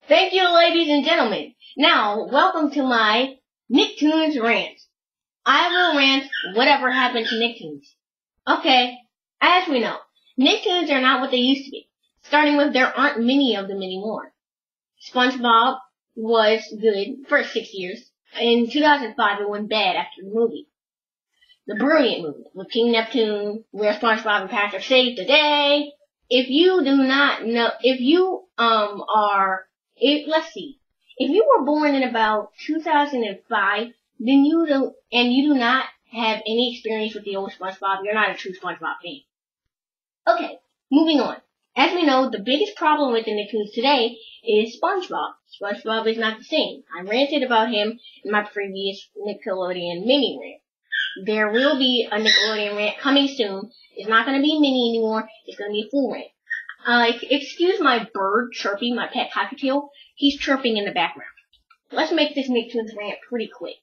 Thank you, ladies and gentlemen. Now, welcome to my Nicktoons rant. I will rant whatever happened to Nicktoons. Okay, as we know, Nicktoons are not what they used to be. Starting with there aren't many of them anymore. SpongeBob was good for 6 years. In 2005, it went bad after the movie. The Brilliant movie with King Neptune, where SpongeBob and Patrick saved the day. If you do not know, if you let's see. If you were born in about 2005, then you do not have any experience with the old SpongeBob, you're not a true SpongeBob fan. Okay, moving on. As we know, the biggest problem with the Nicktoons today is SpongeBob. SpongeBob is not the same. I ranted about him in my previous Nickelodeon mini rant. There will be a Nickelodeon rant coming soon. It's not going to be mini anymore. It's going to be a full rant. Excuse my bird chirping, my pet cockatiel. He's chirping in the background. Let's make this Nicktoons rant pretty quick.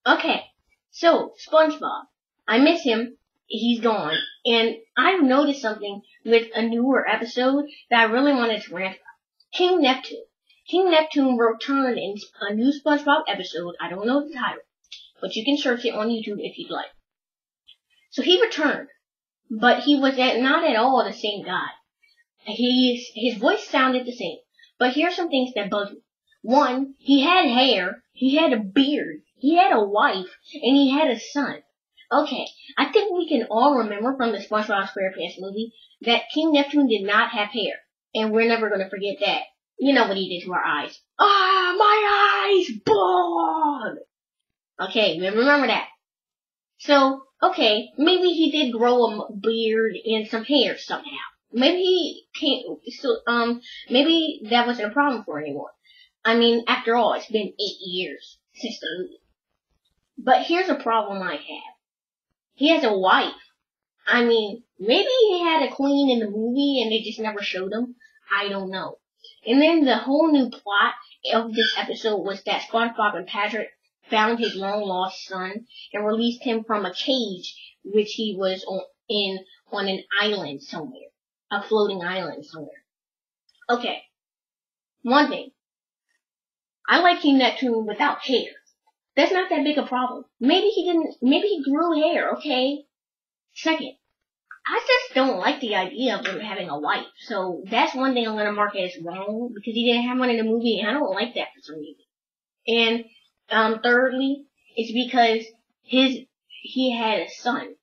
Okay, so SpongeBob. I miss him. He's gone. And I've noticed something with a newer episode that I really wanted to rant about. King Neptune. King Neptune returned in a new SpongeBob episode. I don't know the title, but you can search it on YouTube if you'd like. So he returned, but he was not at all the same guy. His voice sounded the same, but here's some things that bugged me. One, he had hair, he had a beard, he had a wife, and he had a son. Okay, I think we can all remember from the SpongeBob SquarePants movie that King Neptune did not have hair, and we're never going to forget that. You know what he did to our eyes. Ah, my eyes, bald! Okay, remember that. So, okay, maybe he did grow a beard and some hair somehow. Maybe he can't, maybe that wasn't a problem for him anymore. I mean, after all, it's been 8 years since the movie. But here's a problem I have. He has a wife. I mean, maybe he had a queen in the movie and they just never showed him. I don't know. And then the whole new plot of this episode was that SpongeBob and Patrick found his long-lost son and released him from a cage which he was on an island somewhere. A floating island somewhere. Okay. One thing. I like King Neptune without hair. That's not that big a problem. Maybe he grew hair, okay? Second, I just don't like the idea of him having a wife. So that's one thing I'm going to mark as wrong because he didn't have one in the movie and I don't like that for some reason. And thirdly, it's because he had a son.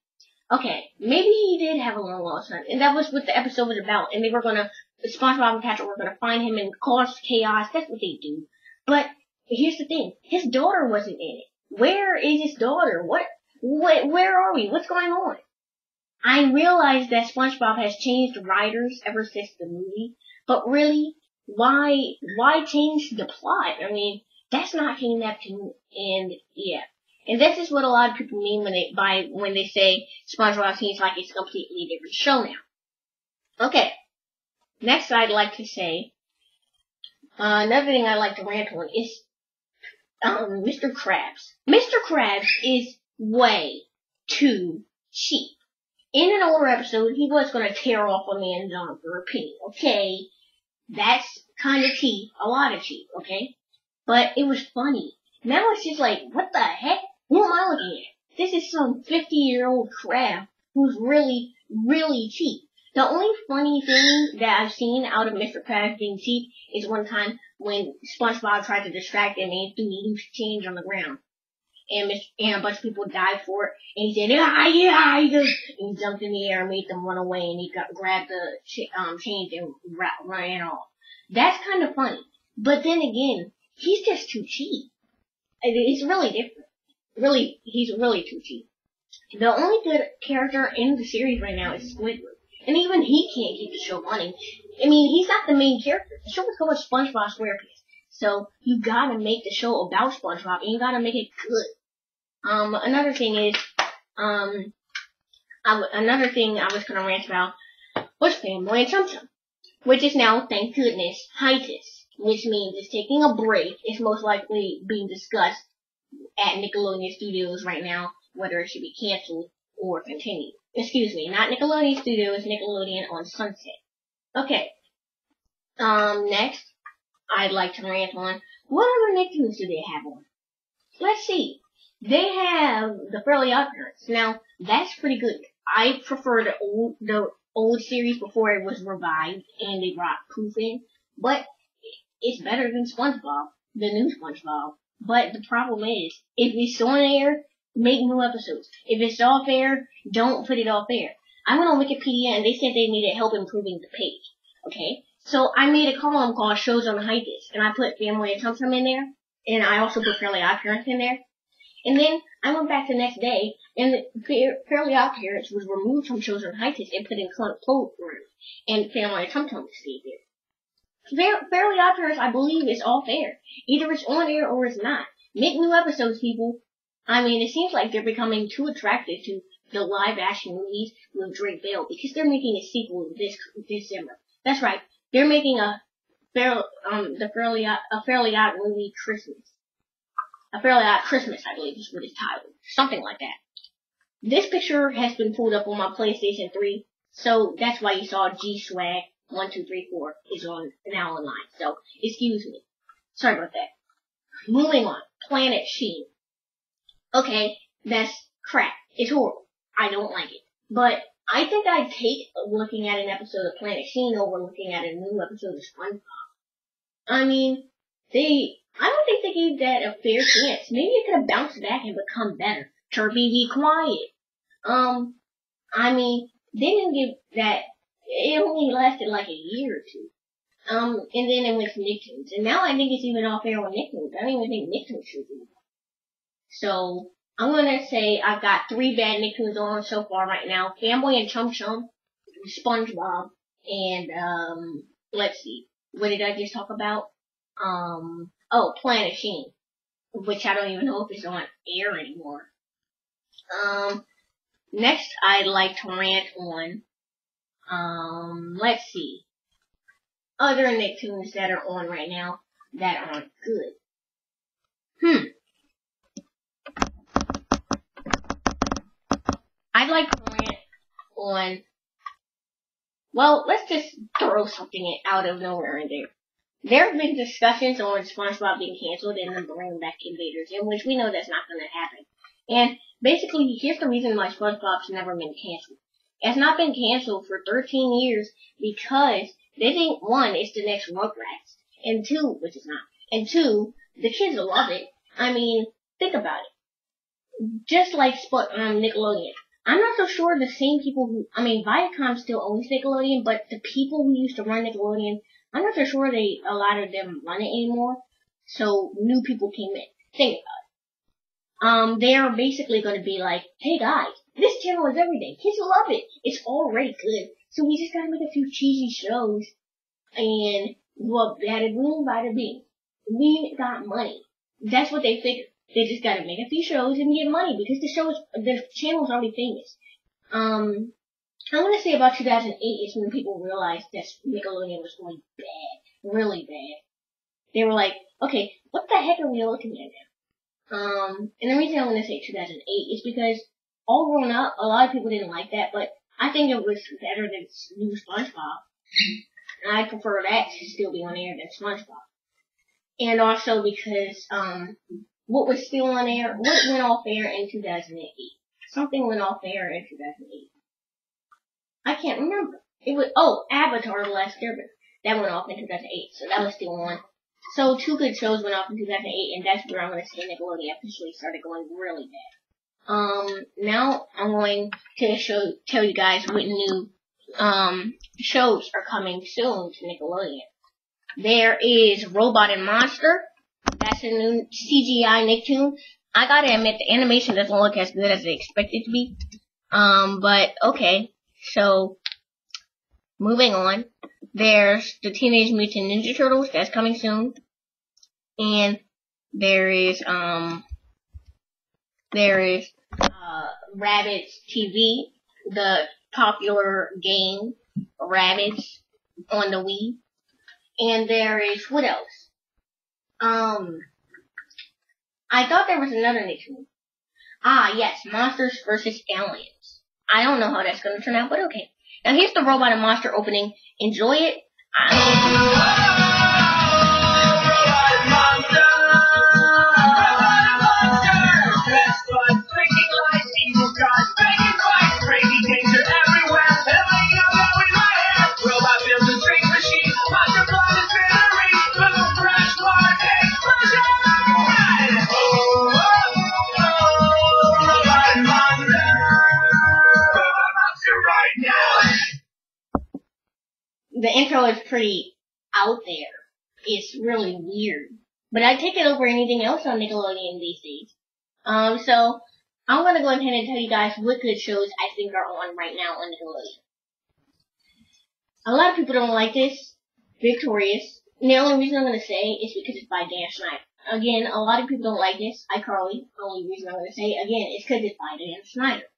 Okay, maybe he did have a long-lost son, and that was what the episode was about, and SpongeBob and Patrick were gonna find him and cause chaos, that's what they do. But, here's the thing, his daughter wasn't in it. Where is his daughter? Where are we? What's going on? I realize that SpongeBob has changed writers ever since the movie, but really, why change the plot? I mean, that's not King Neptune, and yeah. And this is what a lot of people mean when they say SpongeBob seems like it's a completely different show now. Okay. Next I'd like to say, another thing I'd like to rant on is, Mr. Krabs. Mr. Krabs is way too cheap. In an older episode, he was gonna tear off a man's arm for a penny, okay? That's kinda cheap. A lot of cheap, okay? But it was funny. Now it's just like, what the heck? Who am I looking at? This is some 50-year-old crab who's really, really cheap. The only funny thing that I've seen out of Mr. Krabs being cheap is one time when SpongeBob tried to distract him and he threw loose change on the ground. And a bunch of people died for it. And he said, and he jumped in the air and made them run away and he grabbed the change and ran off. That's kind of funny. But then again, he's just too cheap. It's really different. Really, he's really too cheap. The only good character in the series right now is Squidward. And even he can't keep the show running. I mean, he's not the main character. The show is called SpongeBob SquarePants. So, you gotta make the show about SpongeBob, and you gotta make it good. Another thing is, another thing I was gonna rant about was Family and Chum Chum, which is now, thank goodness, hiatus, which means it's taking a break. It's most likely being discussed at Nickelodeon Studios right now, whether it should be canceled or continue. Excuse me, not Nickelodeon Studios, Nickelodeon on Sunset. Okay. Next, I'd like to rant on, what other Nicktoons do they have on? Let's see. They have the Fairly OddParents. Now, that's pretty good. I prefer the old series before it was revived and they brought Poof in, but it's better than SpongeBob, the new SpongeBob. But the problem is, if it's on air, make new episodes. If it's off air, don't put it off air. I went on Wikipedia and they said they needed help improving the page. Okay? So I made a column called Shows on Hiatus, and I put Family and Chum Chum in there, and I also put Fairly OddParents in there. And then I went back the next day, and the Fairly OddParents was removed from Shows on Hiatus and put in Clone and Family and Chum Chum stayed there. Fairly OddParents, I believe, is off air. Either it's on air or it's not. Make new episodes, people. I mean, it seems like they're becoming too attracted to the live-action movies with Drake Bell because they're making a sequel this December. That's right. They're making a Fairly Odd movie Christmas. A Fairly Odd Christmas, I believe, is what it's titled. Something like that. This picture has been pulled up on my PlayStation 3, so that's why you saw G-Swag 1234 is now online. So, excuse me. Sorry about that. Moving on. Planet Sheen. Okay, that's crap. It's horrible. I don't like it. But I think I'd take looking at an episode of Planet Sheen over looking at a new episode of SpongeBob. I mean, I don't think they gave that a fair chance. Maybe it could have bounced back and become better. Turpy, be quiet. I mean, they didn't give that, it only lasted like a year or two. And then it went to Nicktoons. And now I think it's even off air on Nicktoons. I don't even think Nicktoons should be. So, I'm gonna say I've got 3 bad Nicktoons on so far right now. Family and Chum Chum, SpongeBob, and, let's see. What did I just talk about? Planet Sheen. Which I don't even know if it's on air anymore. Next I'd like to rant on, let's see. Other Nicktoons that are on right now that aren't good. I'd like to rant on, well, let's just throw something out of nowhere in there. There have been discussions on SpongeBob being canceled and them bringing back Invaders, in which we know that's not going to happen. And basically, here's the reason why SpongeBob's never been canceled. It's not been canceled for 13 years because they think, 1, it's the next Rugrats, and 2, which is not, and 2, the kids love it. I mean, think about it. Just like Nickelodeon. I'm not so sure the same people who, Viacom still owns Nickelodeon, but the people who used to run Nickelodeon, I'm not so sure a lot of them run it anymore. So new people came in. Think about it. They are basically going to be like, hey guys, this channel is everything. Kids love it. It's already good. So we just gotta make a few cheesy shows. And, well, bada boom, bada bing. We got money. That's what they figured. They just gotta make a few shows and get money because the channel's already famous. I want to say about 2008 is when people realized that Nickelodeon was going bad. Really bad. They were like, okay, what the heck are we looking at now? And the reason I want to say 2008 is because all grown up, a lot of people didn't like that, but I think it was better than new SpongeBob. And I prefer that to still be on air than SpongeBob. And also because, what was still on air, what went off air in 2008? Something went off air in 2008. I can't remember. It was, Avatar: The Last Airbender. That went off in 2008, so that was still on. So 2 good shows went off in 2008, and that's where I'm going to say Nickelodeon officially started going really bad. Now I'm going to tell you guys what new, shows are coming soon to Nickelodeon. There is Robot and Monster. That's a new CGI Nicktoon. I gotta admit, the animation doesn't look as good as I expected it to be. But okay. So, moving on. There's the Teenage Mutant Ninja Turtles. That's coming soon. And there is Rabbids TV, the popular game Rabbids on the Wii. And there is, what else? I thought there was another Nicktoon. Ah, yes, Monsters vs. Aliens. I don't know how that's gonna turn out, but okay. Now here's the Robot and Monster opening. Enjoy it. The intro is pretty out there. It's really weird. But I take it over anything else on Nickelodeon these days. So I'm gonna go ahead and tell you guys what good shows I think are on right now on Nickelodeon. A lot of people don't like this. Victorious. And the only reason I'm gonna say is because it's by Dan Schneider. Again, a lot of people don't like this. iCarly. The only reason I'm gonna say again is because it's by Dan Schneider.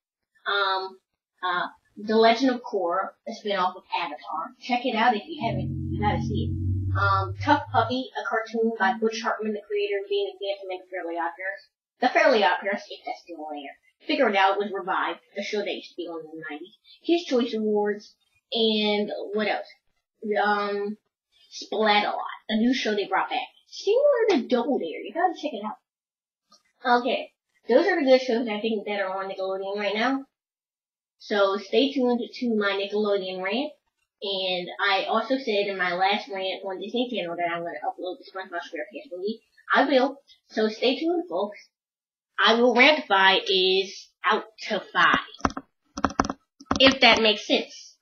The Legend of Korra, a spin-off of Avatar. Check it out if you haven't. You gotta see it. Tough Puppy, a cartoon by Butch Hartman, the creator of Being a Phantom and Fairly Odd Parents. The Fairly Odd Parents, if that's still on air. Figure It Out was revived, a show that used to be on in the 90s. His Choice Awards, and what else? Splat-A-Lot, a new show they brought back. Similar to Double Dare, you gotta check it out. Okay, those are the good shows I think that are on Nickelodeon right now. So stay tuned to my Nickelodeon rant. And I also said in my last rant on Disney Channel that I'm going to upload the SpongeBob SquarePants movie. I will. So stay tuned, folks. I Will Rantify is out to 5. If that makes sense.